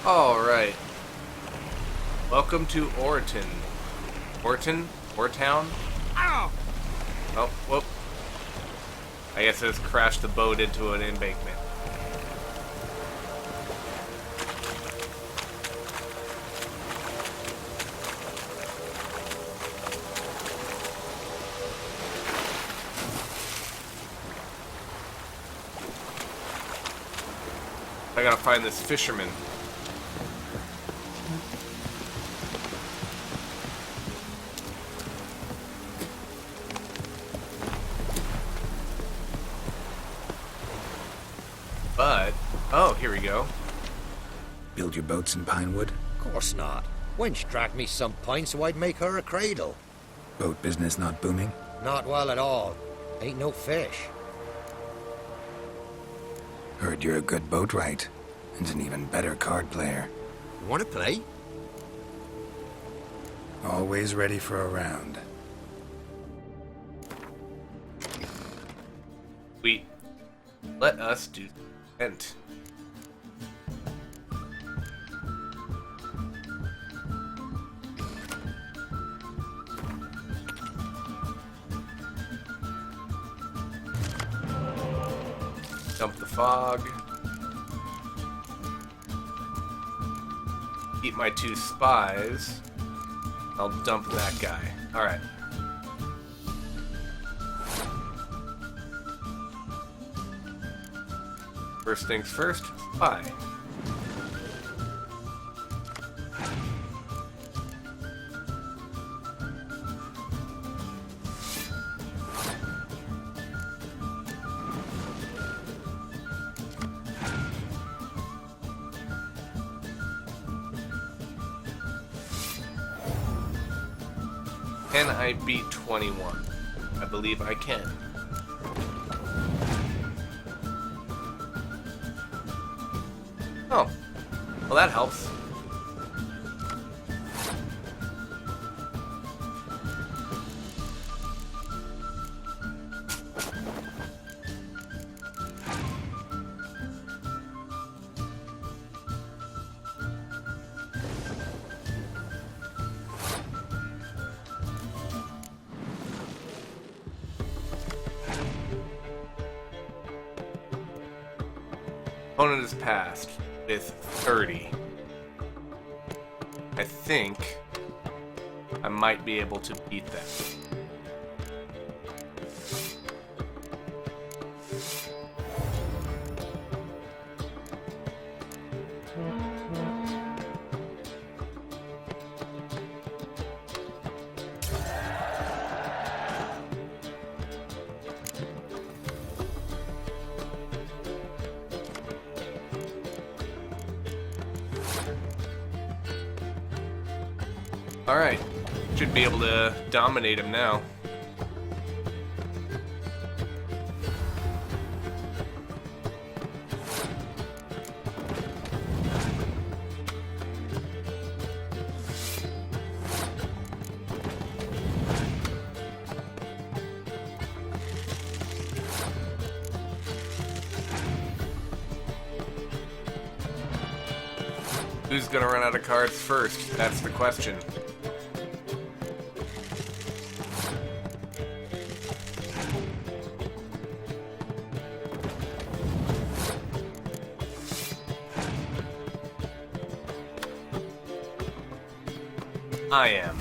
Alright. Welcome to Orton. Orton? Ortown? Ow! Oh, whoop. I guess I just crashed the boat into an embankment. I gotta find this fisherman. But, oh, here we go. Build your boats in pine wood? Course not. Wench dragged me some pine so I'd make her a cradle. Boat business not booming? Not well at all. Ain't no fish. Heard you're a good boatwright, and an even better card player. You wanna play? Always ready for a round. Sweet. Let us do tent. Dump the fog. Keep my 2 spies. I'll dump that guy. Alright. First things first, spy. Can I beat 21? I believe I can. Oh, well that helps. Opponent is passed with 30. I think I might be able to beat them. Alright, should be able to dominate him now. Who's gonna run out of cards first? That's the question. I am.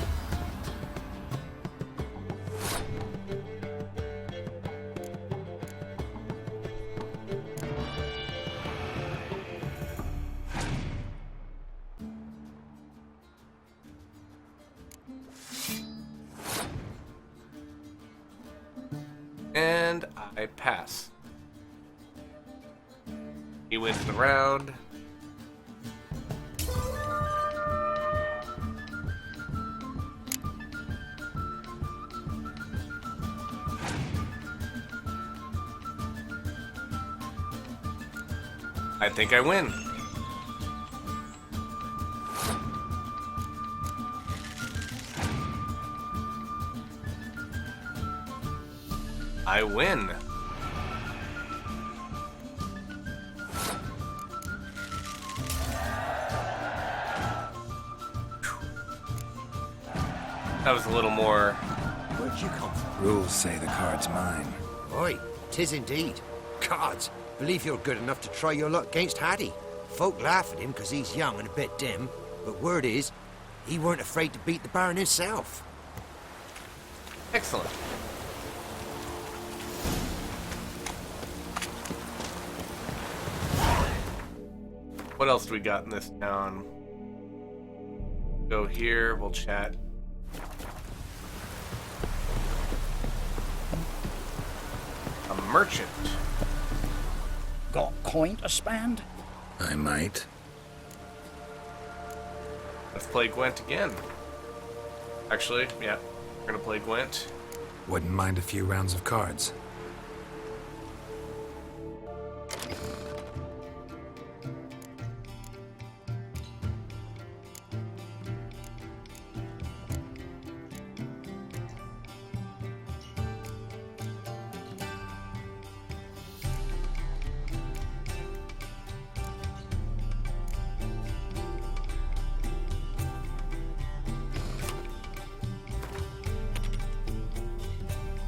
And I pass. He wins the round. I think I win. I win. That was a little more... Where'd you come from? Rules say the card's mine. Oi, 'tis indeed. Cards, believe you're good enough to try your luck against Hattie. Folk laugh at him 'cause he's young and a bit dim, but word is, he weren't afraid to beat the Baron himself. Excellent. What else do we got in this town? Go here, we'll chat. A merchant. Got coin to spend? I might. Let's play Gwent again. Actually, yeah, we're gonna play Gwent. Wouldn't mind a few rounds of cards.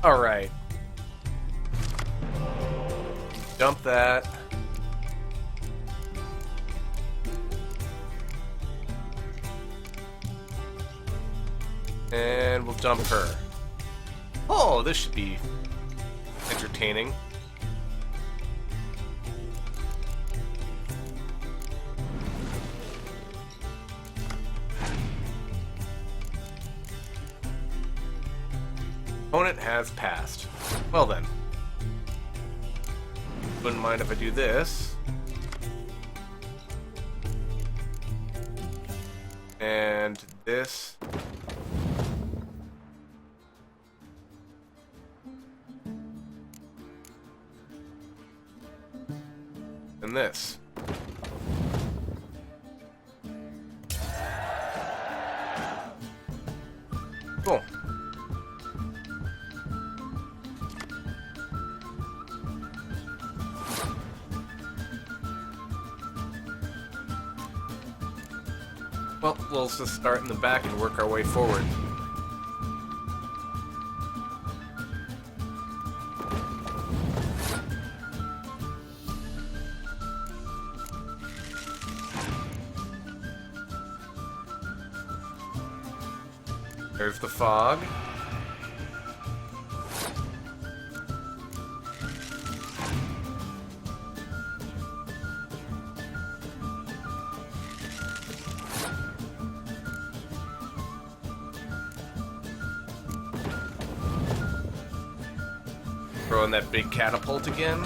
All right. Dump that. And we'll dump her. Oh, this should be entertaining. Opponent has passed. Well then. Wouldn't mind if I do this. And this. And this. Cool. Well, we'll just start in the back and work our way forward. There's the fog. Throwing that big catapult again.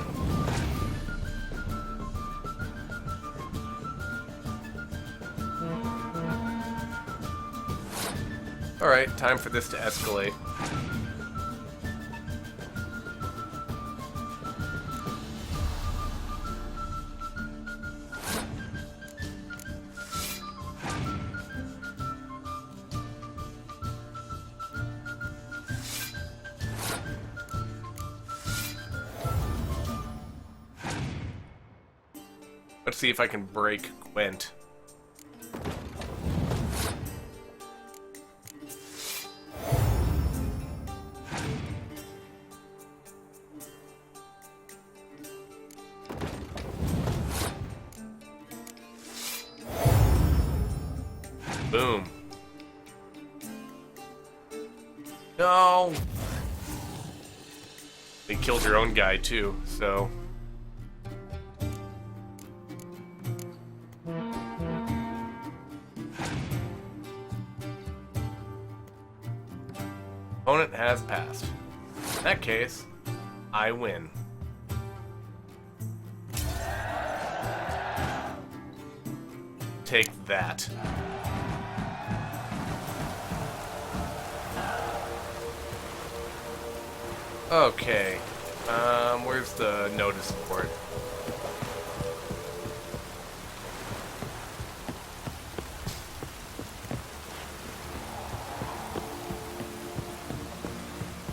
Alright, time for this to escalate. Let's see if I can break Gwent. Boom. No! They killed your own guy too, so... Opponent has passed. In that case, I win. Take that. Okay. Where's the notice board?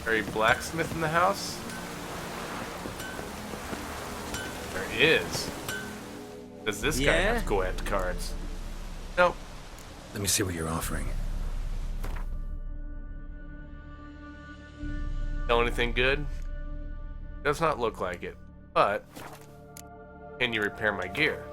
Are you blacksmith in the house? There is. Does this guy have Gwent cards? Nope. Let me see what you're offering. Sell anything good? Does not look like it. But can you repair my gear?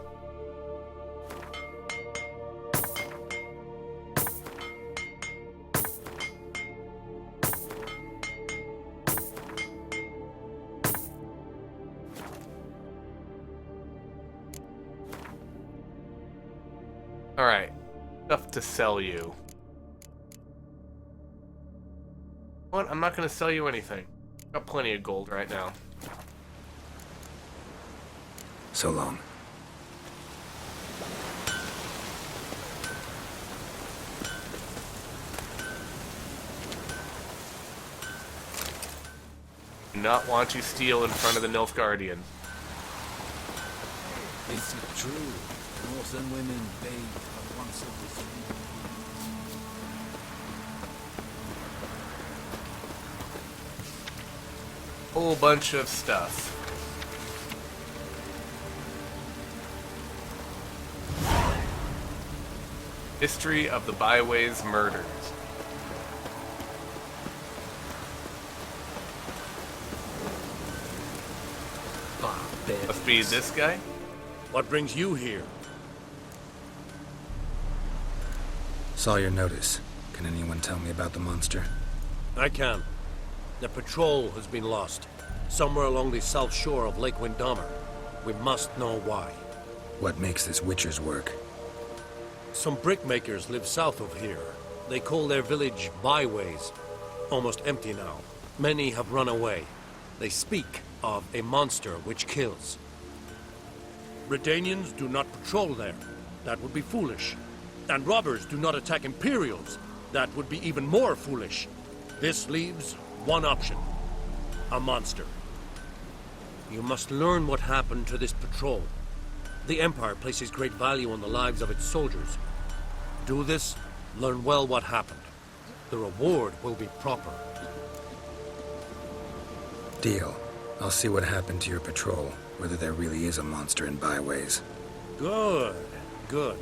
Alright. Stuff to sell you. What? I'm not gonna sell you anything. Got plenty of gold right now. So long. Do not want to steal in front of the Nilfgaardian. Is it true? Northern women bathe at once every 3 months. Whole bunch of stuff. History of the Byways murders. Must be this guy? What brings you here? Saw your notice. Can anyone tell me about the monster? I can. The patrol has been lost. Somewhere along the south shore of Lake Windammer. We must know why. What makes this Witcher's work? Some brickmakers live south of here. They call their village Byways. Almost empty now. Many have run away. They speak of a monster which kills. Redanians do not patrol there. That would be foolish. And robbers do not attack Imperials. That would be even more foolish. This leaves one option. A monster. You must learn what happened to this patrol. The Empire places great value on the lives of its soldiers. Do this, learn well what happened. The reward will be proper. Deal. I'll see what happened to your patrol, whether there really is a monster in Byways. Good, good.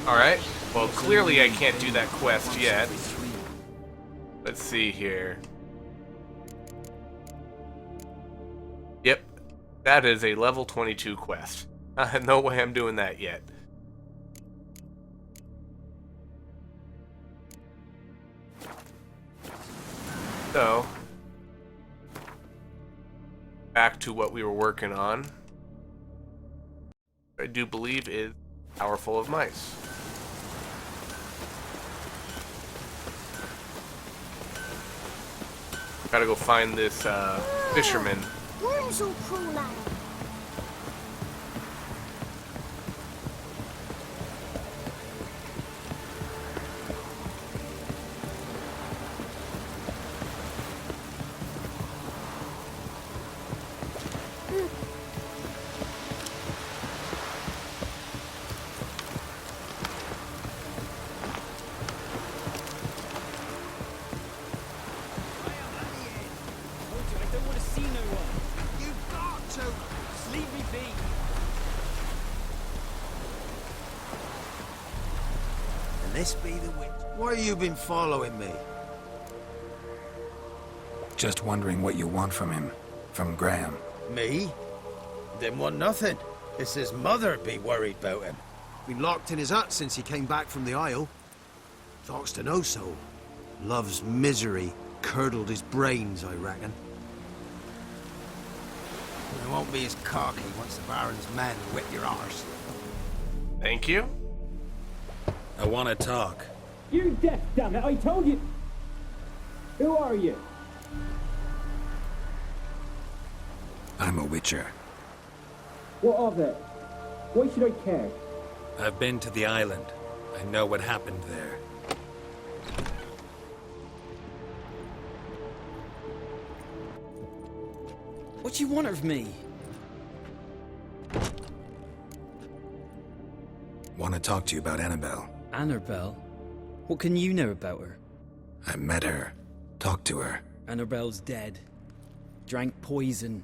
Alright. Well, clearly I can't do that quest yet. Let's see here. Yep. That is a level 22 quest. No way I'm doing that yet. So, back to what we were working on. I do believe is Powerful of Mice. Gotta go find this fisherman. Worms will crawl out. This be the witch. Why you been following me? Just wondering what you want from him. From Graham. Me? Didn't want nothing. It's his mother be worried about him. Been locked in his hut since he came back from the Isle. Thoughts to know so. Love's misery curdled his brains, I reckon. He won't be as cocky once the Baron's men whip your arse. Thank you. I want to talk. You're deaf, damn it! I told you. Who are you? I'm a Witcher. What of it? Why should I care? I've been to the island. I know what happened there. What do you want of me? Want to talk to you about Annabelle. Annabelle? What can you know about her? I met her. Talked to her. Annabelle's dead. Drank poison.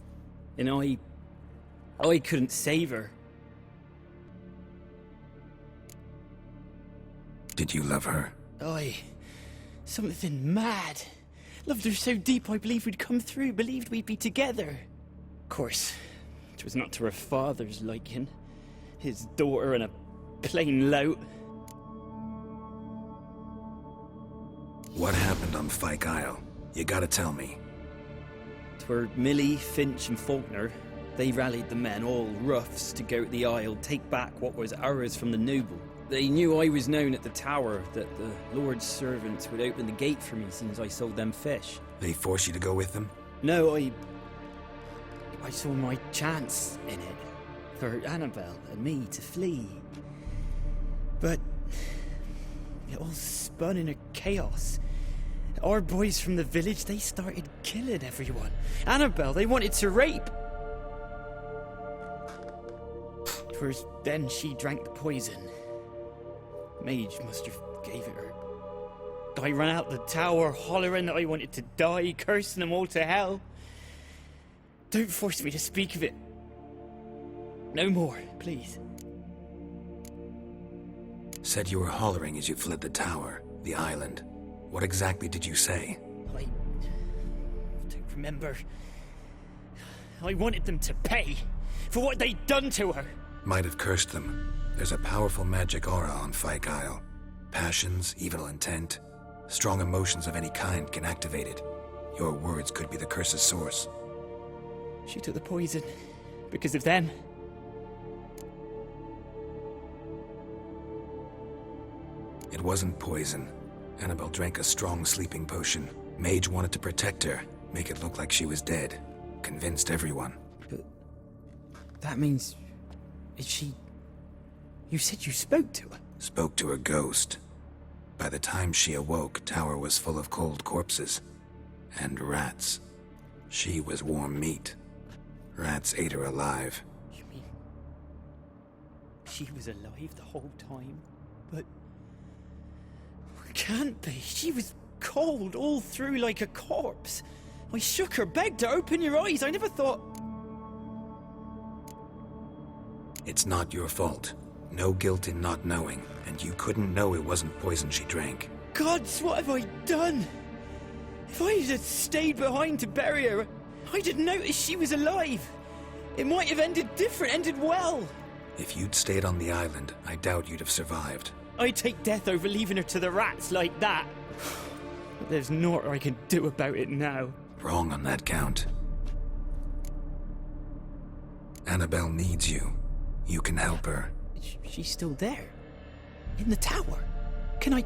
And I couldn't save her. Did you love her? Something mad. Loved her so deep I believed we'd come through, believed we'd be together. Of course, it was not to her father's liking. His daughter and a plain lout. What happened on Fyke Isle? You gotta tell me. 'Twere Millie, Finch and Faulkner. They rallied the men, all roughs, to go to the Isle, take back what was ours from the noble. They knew I was known at the tower, that the Lord's servants would open the gate for me since I sold them fish. They force you to go with them? No, I saw my chance in it, for Annabelle and me to flee. But it all spun in a chaos. Our boys from the village, they started killing everyone. Annabelle, they wanted to rape. 'Twas then she drank the poison. Mage must have gave it her. I ran out the tower, hollering that I wanted to die, cursing them all to hell. Don't force me to speak of it. No more, please. Said you were hollering as you fled the tower, the island. What exactly did you say? I don't remember. I wanted them to pay for what they'd done to her. Might have cursed them. There's a powerful magic aura on Fyke Isle. Passions, evil intent, strong emotions of any kind can activate it. Your words could be the curse's source. She took the poison because of them. It wasn't poison. Annabelle drank a strong sleeping potion. Mage wanted to protect her, make it look like she was dead. Convinced everyone. But that means... is she... You said you spoke to her? Spoke to a ghost. By the time she awoke, tower was full of cold corpses. And rats. She was warm meat. Rats ate her alive. You mean... she was alive the whole time? But... can't be. She was cold all through like a corpse. I shook her, begged her, open your eyes. I never thought... It's not your fault. No guilt in not knowing, and you couldn't know it wasn't poison she drank. Gods, what have I done? If I had stayed behind to bury her, I didn't notice she was alive. It might have ended different, ended well. If you'd stayed on the island, I doubt you'd have survived. I'd take death over leaving her to the rats like that. But there's naught I can do about it now. Wrong on that count. Annabelle needs you. You can help her. She's still there? In the tower? Can I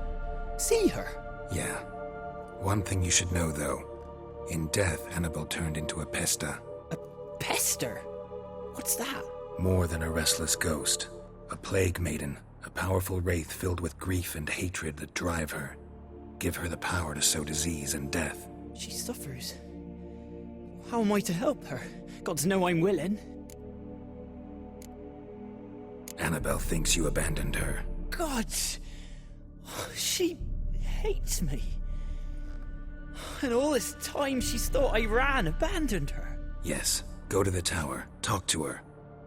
see her? Yeah. One thing you should know, though. In death, Annabelle turned into a pesta. A pester? What's that? More than a restless ghost. A plague maiden. A powerful wraith filled with grief and hatred that drive her. Give her the power to sow disease and death. She suffers. How am I to help her? Gods know I'm willing. Annabelle thinks you abandoned her. Gods! She hates me. And all this time she's thought I ran, abandoned her. Yes. Go to the tower. Talk to her.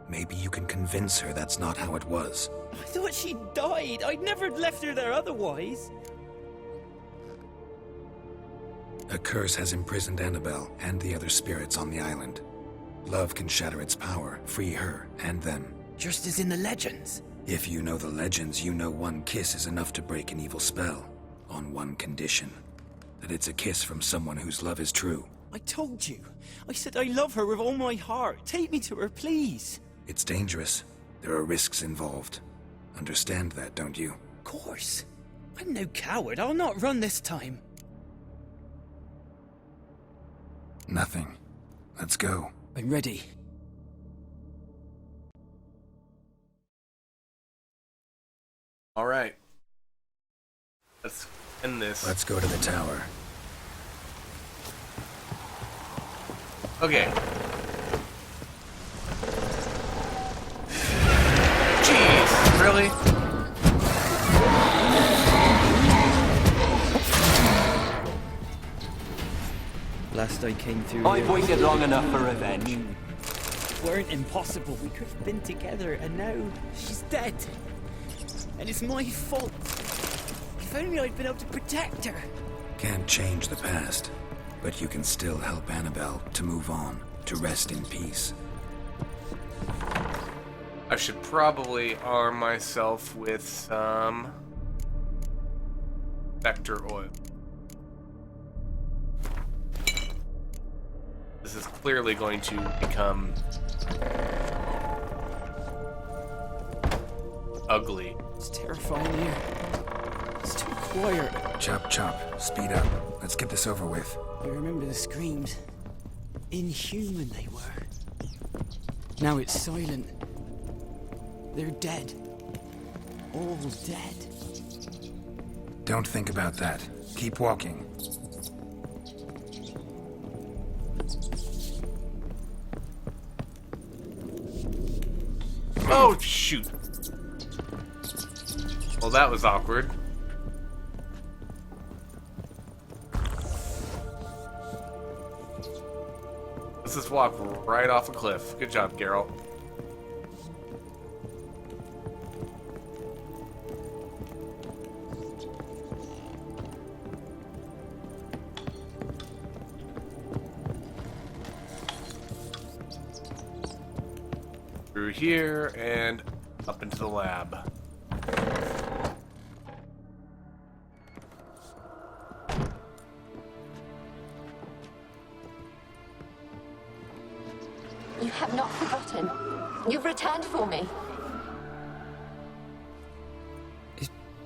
Maybe you can convince her that's not how it was. I thought she died. I'd never left her there otherwise. A curse has imprisoned Annabelle and the other spirits on the island. Love can shatter its power, free her and them. Just as in the legends. If you know the legends, you know one kiss is enough to break an evil spell. On one condition. That it's a kiss from someone whose love is true. I told you. I said I love her with all my heart. Take me to her, please. It's dangerous. There are risks involved. Understand that, don't you? Of course. I'm no coward. I'll not run this time. Nothing. Let's go. I'm ready. All right. Let's end this. Let's go to the tower. Okay. Jeez, really? Last I came through I've here, waited long enough for revenge. you weren't impossible. We could have been together, and now she's dead. And it's my fault. If only I'd been able to protect her. Can't change the past. But you can still help Annabelle to move on, to rest in peace. I should probably arm myself with some vector oil. This is clearly going to become ugly. It's terrifying here. It's too quiet. Chop, chop. Speed up. Let's get this over with. I remember the screams. Inhuman they were. Now it's silent. They're dead. All dead. Don't think about that. Keep walking. Oh, shoot. Well, that was awkward. Let's just walk right off a cliff. Good job, Geralt. Through here and up into the lab. You have not forgotten. You've returned for me.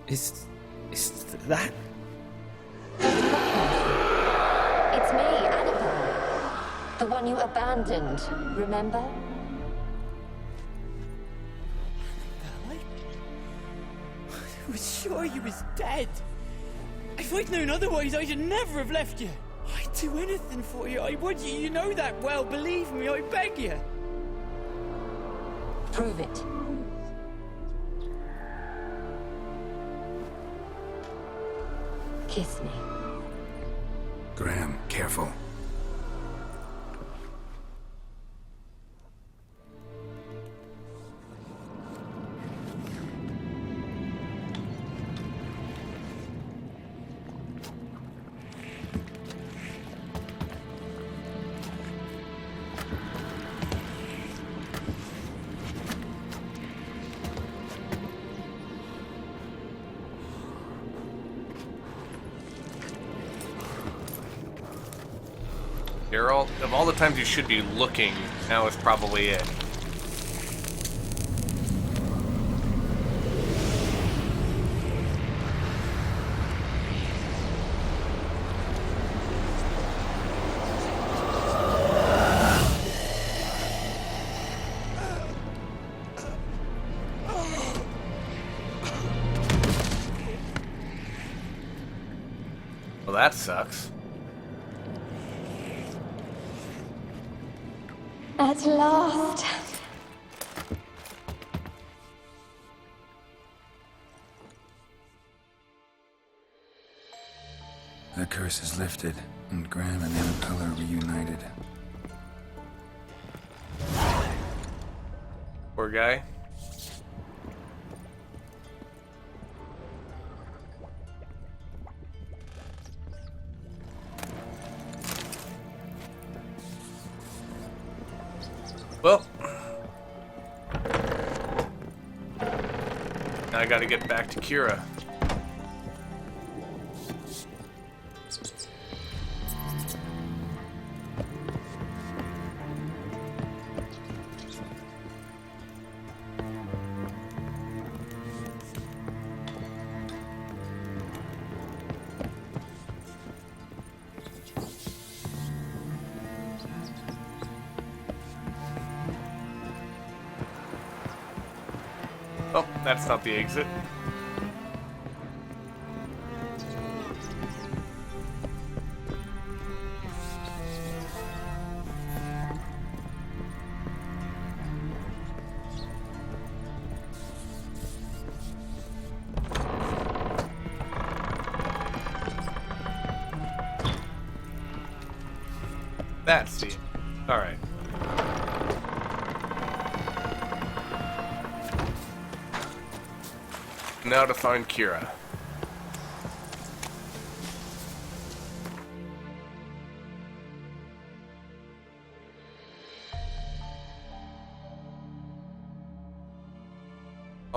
Is that? It's me, Annabelle. The one you abandoned, remember? I was sure you was dead. If I'd known otherwise, I'd never have left you. I'd do anything for you. I would. You know that well. Believe me, I beg you. Prove it. Kiss me. Graham, careful. Geralt, of all the times you should be looking, now is probably it. Well, that sucks. At last. The curse is lifted, and Graham and Annabelle are reunited. Poor guy. Well, now I gotta get back to Kira. Oh, that's not the exit. That's the... Alright. Now to find Kira.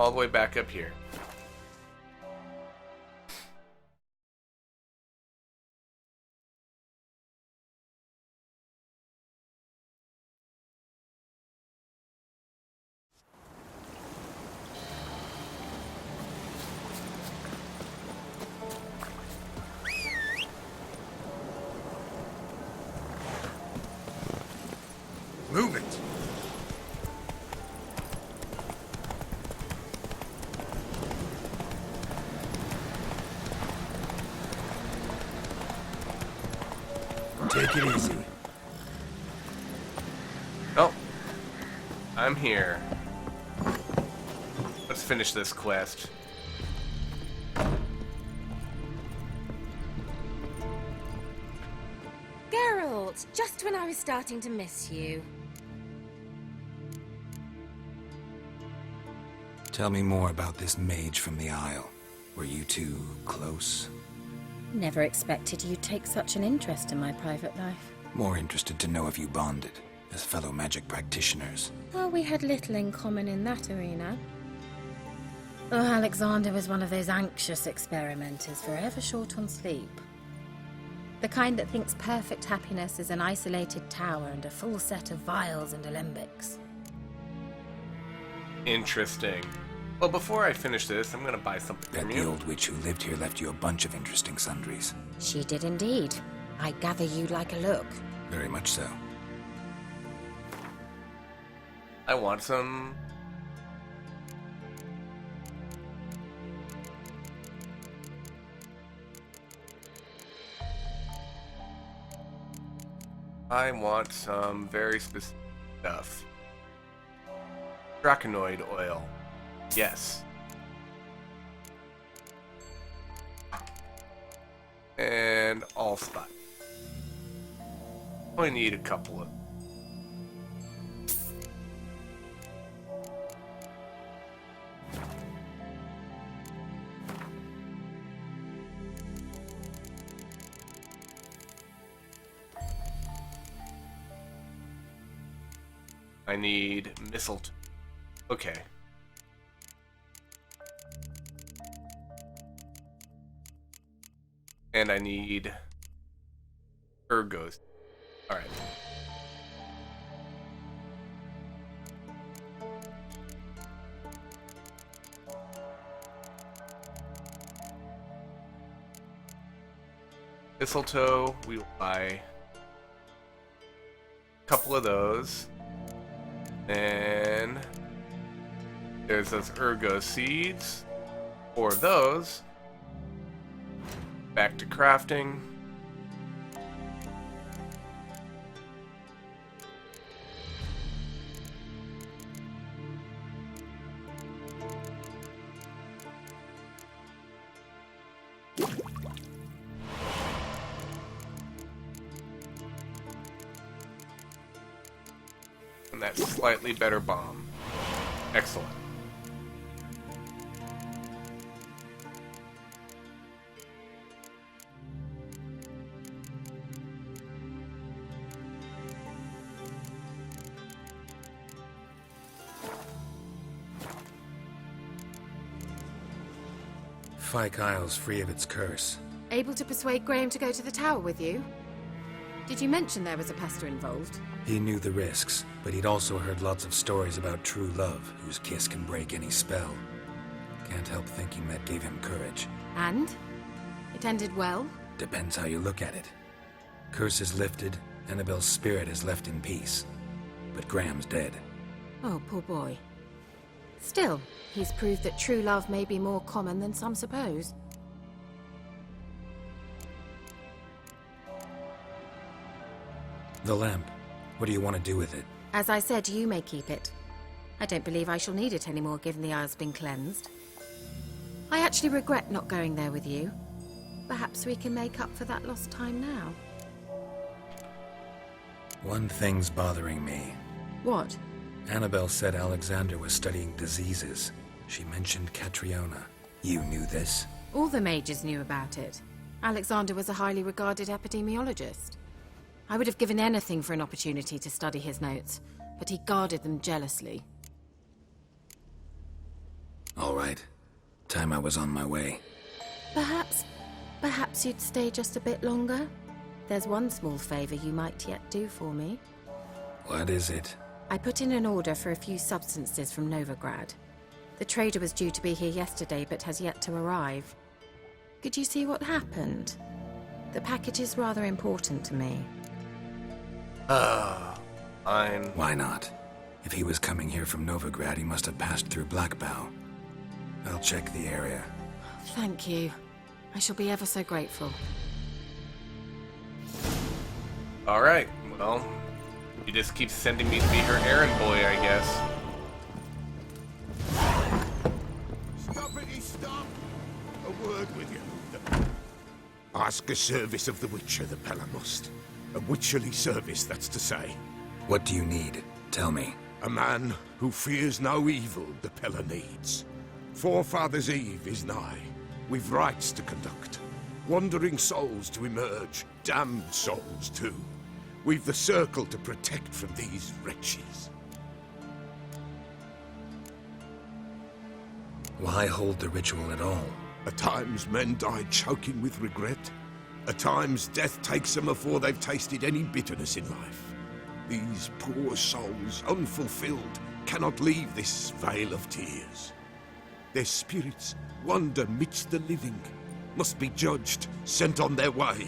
all the way back up here. Move it. Take it easy. Oh, I'm here. Let's finish this quest. Geralt, just when I was starting to miss you. Tell me more about this mage from the Isle. Were you two close? Never expected you'd take such an interest in my private life. More interested to know if you bonded, as fellow magic practitioners. Well, we had little in common in that arena. Oh, Alexander was one of those anxious experimenters, forever short on sleep. The kind that thinks perfect happiness is an isolated tower and a full set of vials and alembics. Interesting. Well, before I finish this, I'm gonna buy something Bet from the you. old witch who lived here left you a bunch of interesting sundries. She did indeed. I gather you like a look. Very much so. I want some... I want some very specific stuff. Draconoid oil. Yes. And allspice. Only need a couple of. I need mistletoe. Okay. And I need ergos. Alright. Mistletoe, we will buy a couple of those. Then there's those ergo seeds. 4 of those. Back to crafting. And that slightly better bomb. Excellent. Fyke Isle's free of its curse. Able to persuade Graham to go to the tower with you? Did you mention there was a pester involved? He knew the risks, but he'd also heard lots of stories about true love, whose kiss can break any spell. Can't help thinking that gave him courage. And? It ended well? Depends how you look at it. Curse is lifted, Annabelle's spirit is left in peace. But Graham's dead. Oh, poor boy. Still, he's proved that true love may be more common than some suppose. The lamp. What do you want to do with it? As I said, you may keep it. I don't believe I shall need it anymore, given the Isle's been cleansed. I actually regret not going there with you. Perhaps we can make up for that lost time now. One thing's bothering me. What? Annabelle said Alexander was studying diseases. She mentioned Catriona. You knew this? All the mages knew about it. Alexander was a highly regarded epidemiologist. I would have given anything for an opportunity to study his notes, but he guarded them jealously. All right. Time I was on my way. Perhaps you'd stay just a bit longer? There's one small favor you might yet do for me. What is it? I put in an order for a few substances from Novigrad. The trader was due to be here yesterday, but has yet to arrive. Could you see what happened? The package is rather important to me. Fine. Why not? If he was coming here from Novigrad, he must have passed through Blackbow. I'll check the area. Thank you. I shall be ever so grateful. Alright, well, you just keep sending me to be her errand boy, I guess. Stoppity stop! A word with you. Ask a service of the Witcher, the Pella must. A witcherly service, that's to say. What do you need? Tell me. A man who fears no evil the Pella needs. Forefathers' Eve is nigh. We've rites to conduct. Wandering souls to emerge. Damned souls, too. We've the circle to protect from these wretches. Why hold the ritual at all? At times men die choking with regret. At times death takes them before they've tasted any bitterness in life. These poor souls, unfulfilled, cannot leave this vale of tears. Their spirits wander midst the living, must be judged, sent on their way.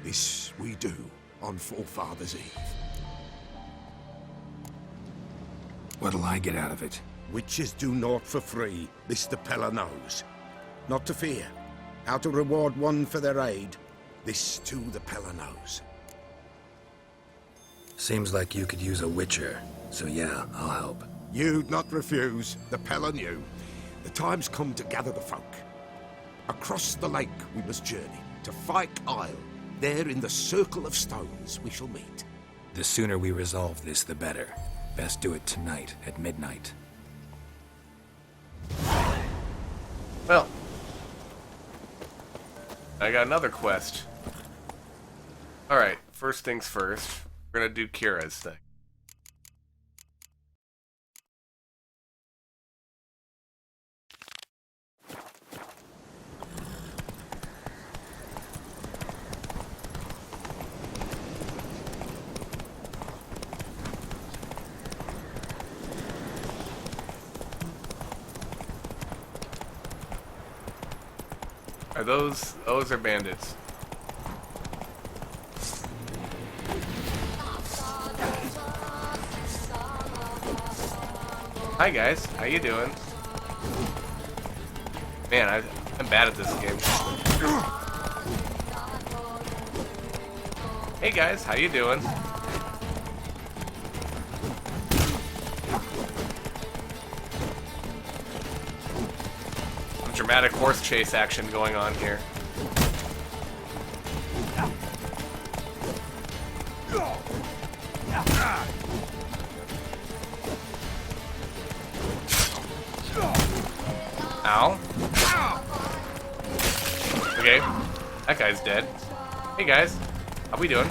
This we do on Forefathers' Eve. What'll I get out of it? Witches do naught for free, this the Pella knows. Not to fear. How to reward one for their aid, this too the Pella knows. Seems like you could use a witcher, so yeah, I'll help. You'd not refuse, the Pella knew. The time's come to gather the folk. Across the lake we must journey, to Fyke Isle. There in the circle of stones we shall meet. The sooner we resolve this, the better. Best do it tonight, at midnight. Well, I got another quest. Alright, first things first. We're gonna do Kira's thing. Are those are bandits. Hi guys, how you doing? Man, I'm bad at this game. Hey guys, how you doing? Some dramatic horse chase action going on here. Ow. Okay, that guy's dead. Hey guys, how we doing?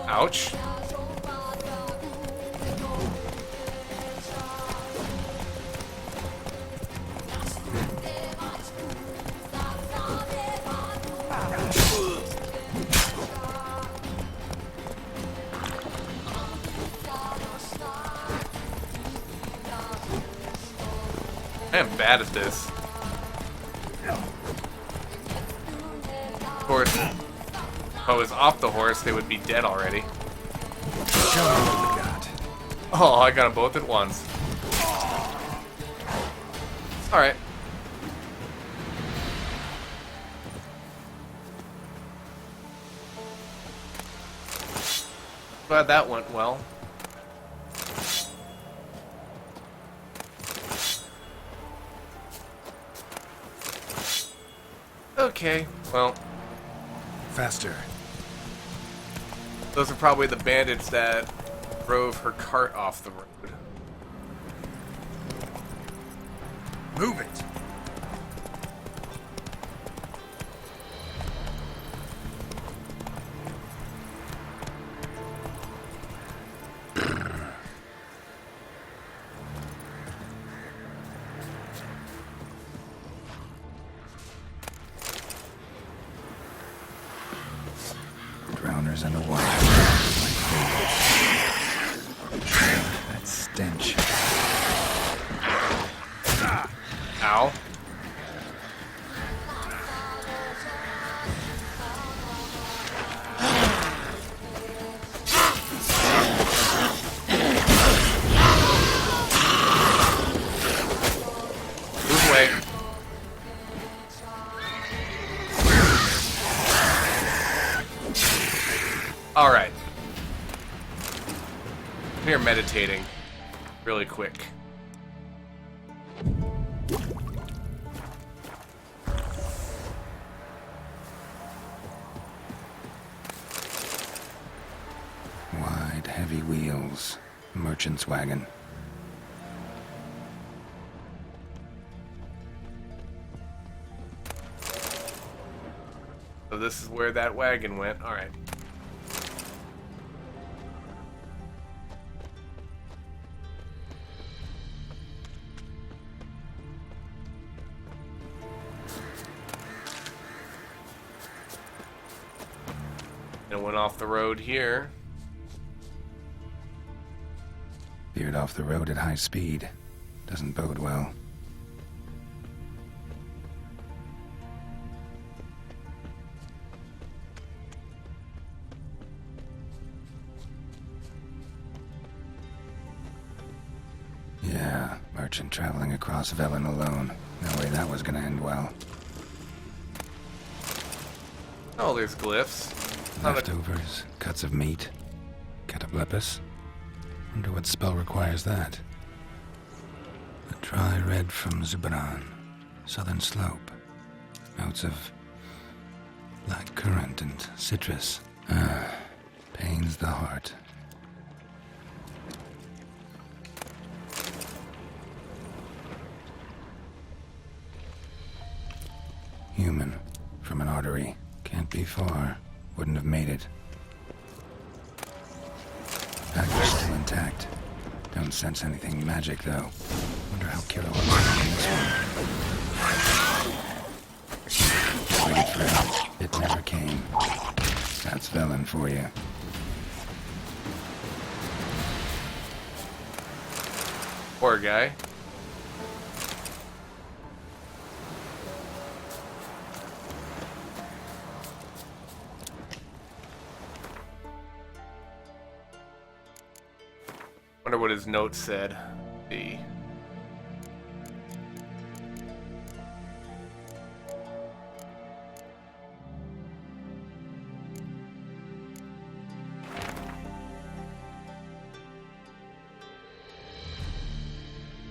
Ouch. I am bad at this. Of course, if I was off the horse, they would be dead already. Show me what you got. Oh, I got them both at once. Alright. Glad that went well. Okay, well. Faster. Those are probably the bandits that drove her cart off the road. Move it. fires and the water. That stench. Ow. Move away. All right. I'm here meditating really quick. Wide, heavy wheels. Merchant's wagon. So this is where that wagon went. All right. It went off the road here. Veered off the road at high speed. Doesn't bode well. Yeah, merchant traveling across Velen alone. No way that was gonna end well. Oh, there's glyphs. Leftovers, cuts of meat, cataplepis. Wonder what spell requires that. A dry red from Zubran, southern slope. Notes of black currant and citrus. Pains the heart. Human, from an artery. Can't be far. Wouldn't have made it. Package still intact. Don't sense anything magic, though. Wonder how Kiro was in this one. Waited for it. It never came. That's Velen for you. Poor guy. Wonder what his note said. The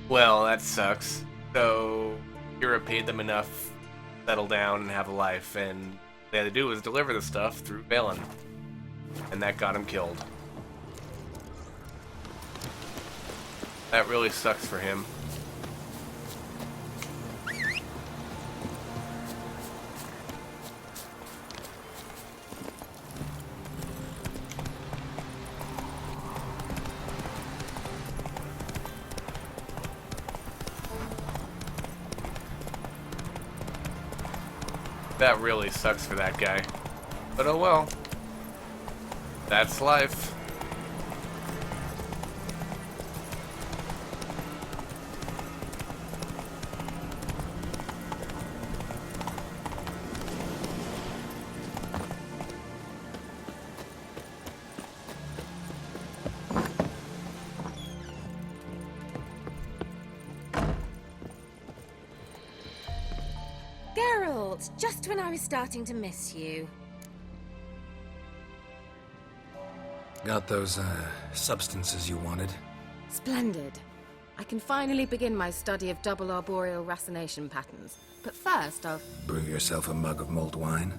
well, that sucks. So Kira paid them enough to settle down and have a life, and they had to do was deliver the stuff through Velen. And that got him killed. That really sucks for him. That really sucks for that guy. But oh well. That's life. Geralt, just when I was starting to miss you. Got those, substances you wanted? Splendid. I can finally begin my study of double arboreal racination patterns. But first, I'll... Brew yourself a mug of mulled wine?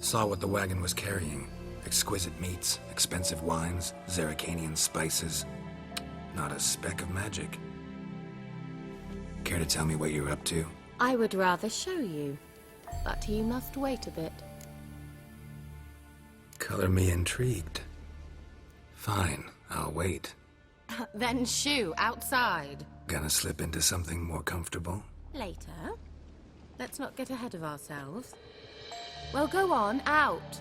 Saw what the wagon was carrying. Exquisite meats, expensive wines, Zerrikanian spices. Not a speck of magic. Care to tell me what you're up to? I would rather show you, but you must wait a bit. Color me intrigued. Fine, I'll wait. Then shoo, outside. Gonna slip into something more comfortable? Later. Let's not get ahead of ourselves. Well, go on, out.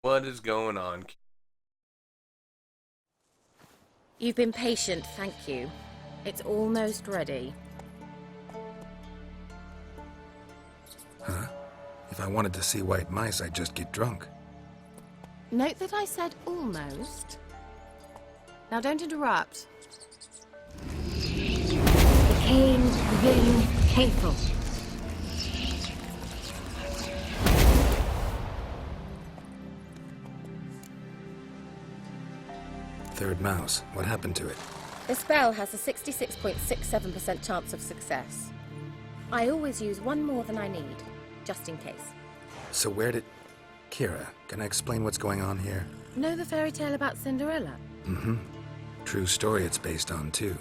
What is going on? You've been patient, thank you. It's almost ready. Huh? If I wanted to see white mice, I'd just get drunk. Note that I said almost. Now don't interrupt. Cain Vin Hateful. Third mouse. What happened to it? The spell has a 66.67% chance of success. I always use one more than I need, just in case. So where did... Kira, can I explain what's going on here? Know the fairy tale about Cinderella? Mm-hmm. True story it's based on, too.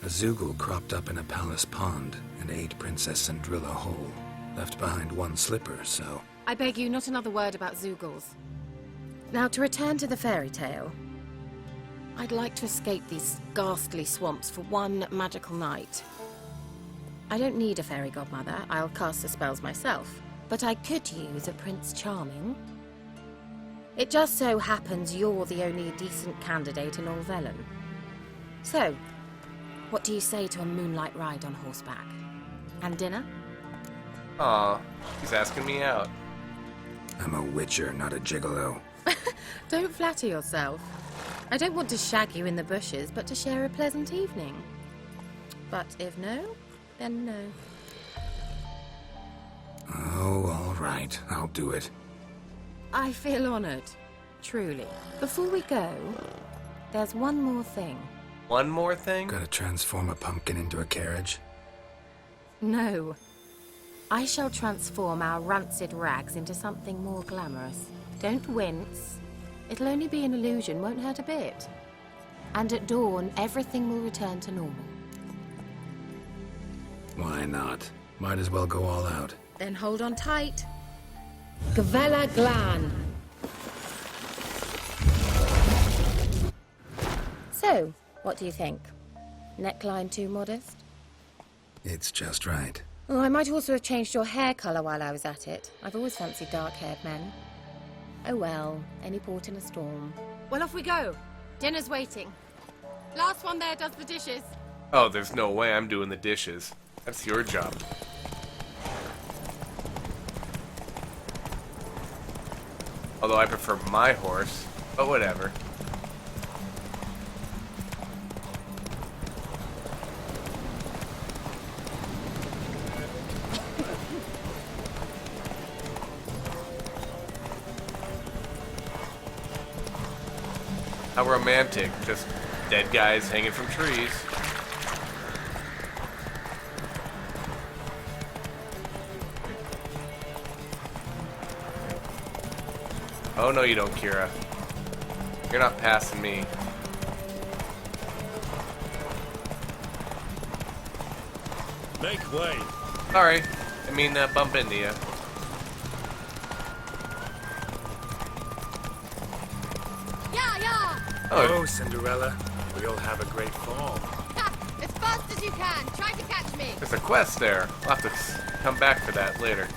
A Zoogle cropped up in a palace pond and ate Princess Cinderella whole. Left behind one slipper, so... I beg you, not another word about Zoogles. Now, to return to the fairy tale. I'd like to escape these ghastly swamps for one magical night. I don't need a fairy godmother, I'll cast the spells myself. But I could use a Prince Charming. It just so happens you're the only decent candidate in all Velen. So, what do you say to a moonlight ride on horseback? And dinner? Aw, he's asking me out. I'm a witcher, not a gigolo. Don't flatter yourself. I don't want to shag you in the bushes, but to share a pleasant evening. But if no, then no. Oh, all right. I'll do it. I feel honored. Truly. Before we go, there's one more thing. One more thing? Gotta transform a pumpkin into a carriage? No. I shall transform our rancid rags into something more glamorous. Don't wince. It'll only be an illusion, won't hurt a bit. And at dawn, everything will return to normal. Why not? Might as well go all out. Then hold on tight. Gavella Glan. So, what do you think? Neckline too modest? It's just right. Oh, I might also have changed your hair colour while I was at it. I've always fancied dark-haired men. Oh well, any port in a storm. Well, off we go. Dinner's waiting. Last one there does the dishes. Oh, there's no way I'm doing the dishes. That's your job. Although I prefer my horse, but whatever. How romantic. Just dead guys hanging from trees. Oh, no, you don't, Kira. You're not passing me. Make way. Sorry. I mean, bump into you. Oh, Cinderella. We'll have a great fall. As fast as you can. Try to catch me. There's a quest there. I'll have to come back for that later.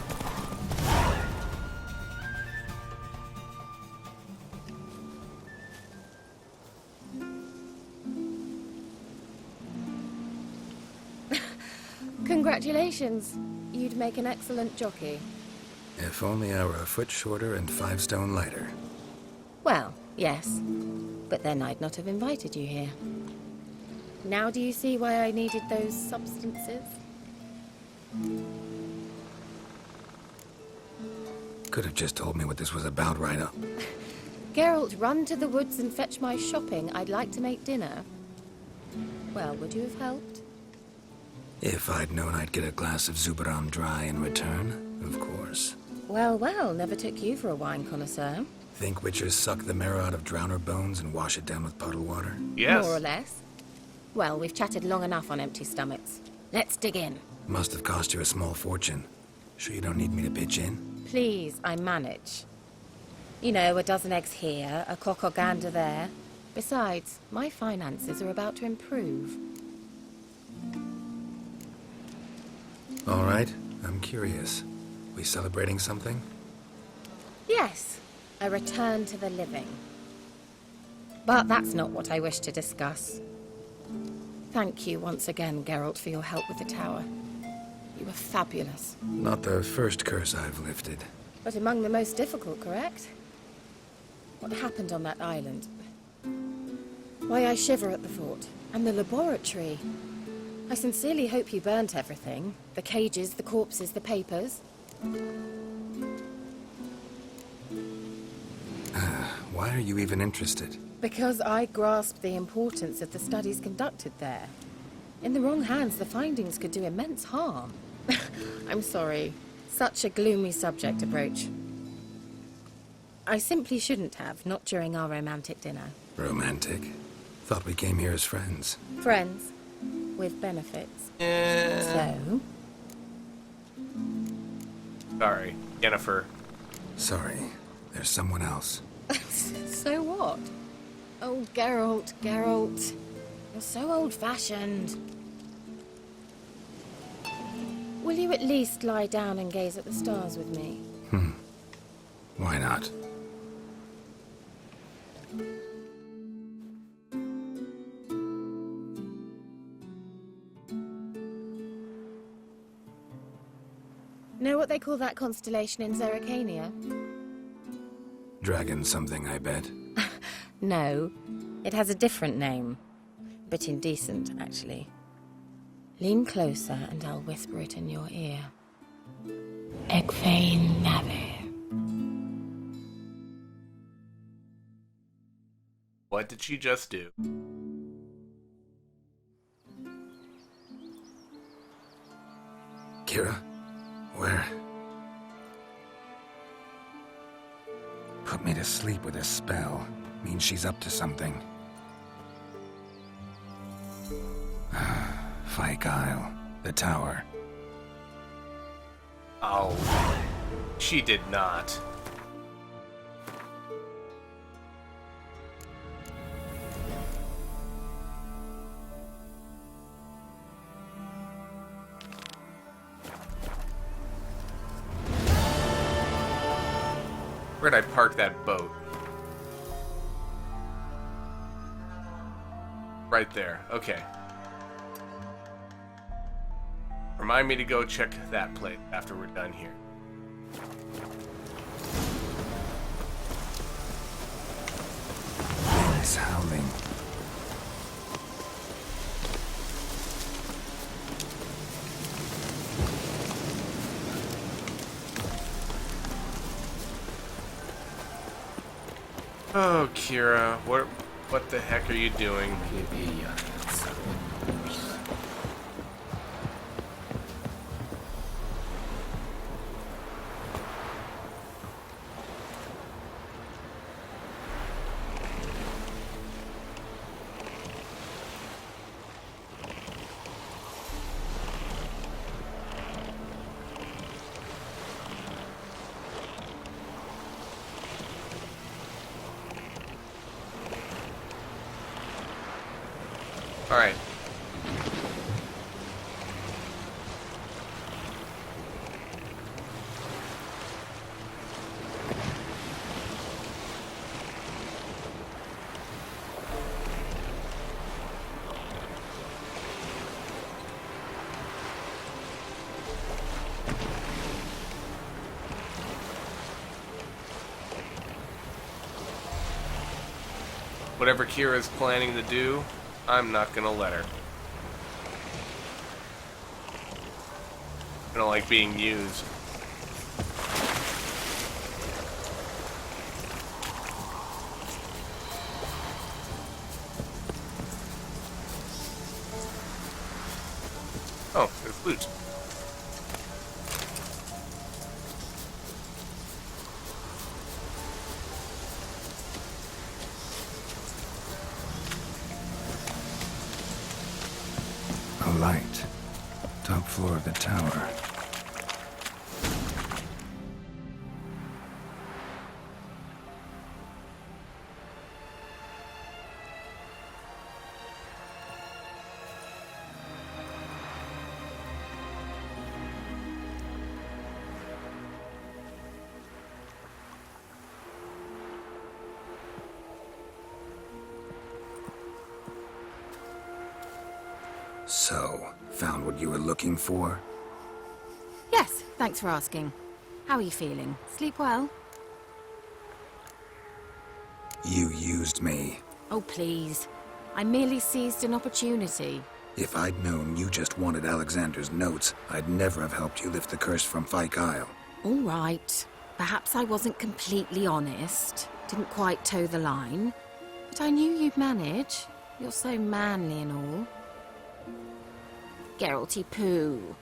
Congratulations. You'd make an excellent jockey. If only I were a foot shorter and 5 stone lighter. Well, yes. But then I'd not have invited you here. Now do you see why I needed those substances? Could have just told me what this was about right up. Geralt, run to the woods and fetch my shopping. I'd like to make dinner. Well, would you have helped? If I'd known I'd get a glass of Zubaram dry in return, of course. Well, well, never took you for a wine connoisseur. Think witchers suck the marrow out of drowner bones and wash it down with puddle water? Yes. More or less. Well, we've chatted long enough on empty stomachs. Let's dig in. Must have cost you a small fortune. Sure you don't need me to pitch in? Please, I manage. You know, a dozen eggs here, a cock or gander there. Besides, my finances are about to improve. All right, I'm curious. We celebrating something? Yes, a return to the living. But that's not what I wish to discuss. Thank you once again, Geralt, for your help with the tower. You were fabulous. Not the first curse I've lifted. But among the most difficult, correct? What happened on that island? Why I shiver at the thought. And the laboratory. I sincerely hope you burnt everything. The cages, the corpses, the papers. Why are you even interested? Because I grasped the importance of the studies conducted there. In the wrong hands, the findings could do immense harm. I'm sorry. Such a gloomy subject approach. I simply shouldn't have, not during our romantic dinner. Romantic? Thought we came here as friends. Friends. With benefits. So? Sorry, Yennefer. Sorry, there's someone else. So what? Oh, Geralt, Geralt. You're so old-fashioned. Will you at least lie down and gaze at the stars with me? Why not? Know what they call that constellation in Zerrikania? Dragon something, I bet. No, it has a different name. Bit indecent, actually. Lean closer and I'll whisper it in your ear. Egfain Nave. What did she just do? Kira? Where? Put me to sleep with a spell. Means she's up to something. Fyke Isle. The tower. Oh, she did not. Where'd I park that boat? Right there. Okay. Remind me to go check that place after we're done here. It's howling. Oh, Kira, what the heck are you doing? All right. Whatever Kira's planning to do, I'm not gonna let her. I don't like being used. Oh, there's loot. A light. Top floor of the tower. So, found what you were looking for? Yes, thanks for asking. How are you feeling? Sleep well? You used me. Oh, please. I merely seized an opportunity. If I'd known you just wanted Alexander's notes, I'd never have helped you lift the curse from Fyke Isle. All right. Perhaps I wasn't completely honest. Didn't quite toe the line. But I knew you'd manage. You're so manly and all. Geralty poo.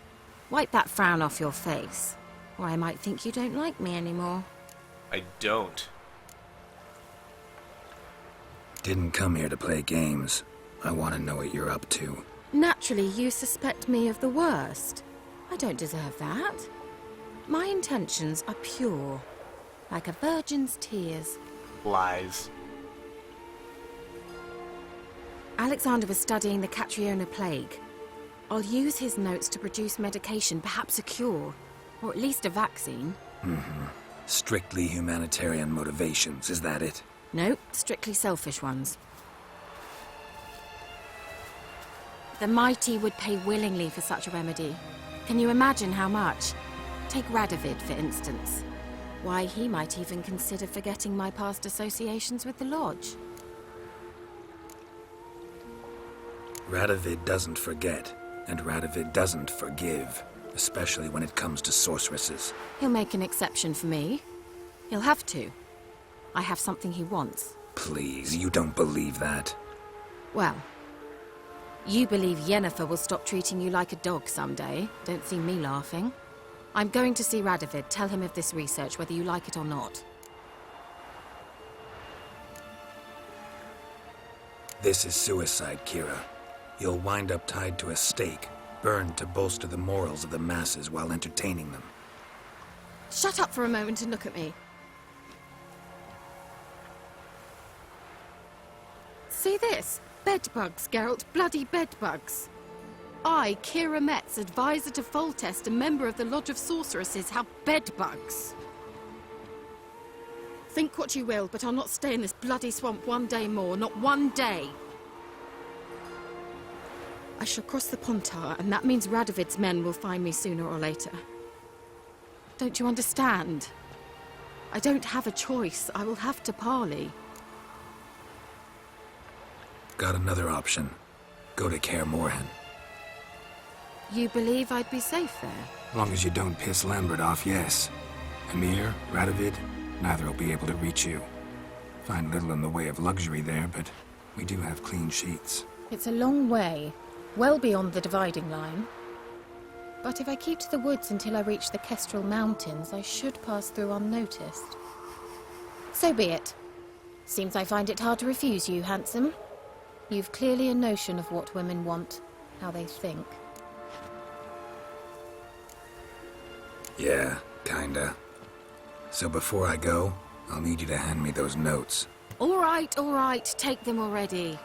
Wipe that frown off your face, or I might think you don't like me anymore. I don't. Didn't come here to play games. I want to know what you're up to. Naturally, you suspect me of the worst. I don't deserve that. My intentions are pure, like a virgin's tears. Lies. Alexander was studying the Catriona plague. I'll use his notes to produce medication, perhaps a cure, or at least a vaccine. Strictly humanitarian motivations, is that it? Nope, strictly selfish ones. The mighty would pay willingly for such a remedy. Can you imagine how much? Take Radovid, for instance. Why, he might even consider forgetting my past associations with the Lodge. Radovid doesn't forget, and Radovid doesn't forgive, especially when it comes to sorceresses. He'll make an exception for me. He'll have to. I have something he wants. Please, you don't believe that. Well, you believe Yennefer will stop treating you like a dog someday. Don't see me laughing. I'm going to see Radovid, tell him of this research, whether you like it or not. This is suicide, Kira. You'll wind up tied to a stake, burned to bolster the morals of the masses while entertaining them. Shut up for a moment and look at me. See this? Bedbugs, Geralt. Bloody bedbugs. I, Kira Metz, advisor to Foltest and member of the Lodge of Sorceresses, have bedbugs. Think what you will, but I'll not stay in this bloody swamp one day more. Not one day. I shall cross the Pontar, and that means Radovid's men will find me sooner or later. Don't you understand? I don't have a choice. I will have to parley. Got another option. Go to Kaer Morhen. You believe I'd be safe there? As long as you don't piss Lambert off, yes. Emir, Radovid, neither will be able to reach you. Find little in the way of luxury there, but we do have clean sheets. It's a long way. Well beyond the dividing line. But if I keep to the woods until I reach the Kestrel Mountains, I should pass through unnoticed. So be it. Seems I find it hard to refuse you, handsome. You've clearly a notion of what women want, how they think. Yeah, kinda. So before I go, I'll need you to hand me those notes. All right, take them already.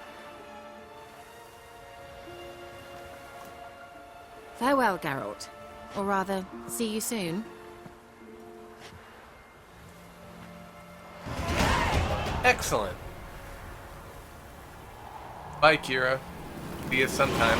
Farewell, Geralt. Or rather, see you soon. Excellent. Bye, Kira. See you sometime.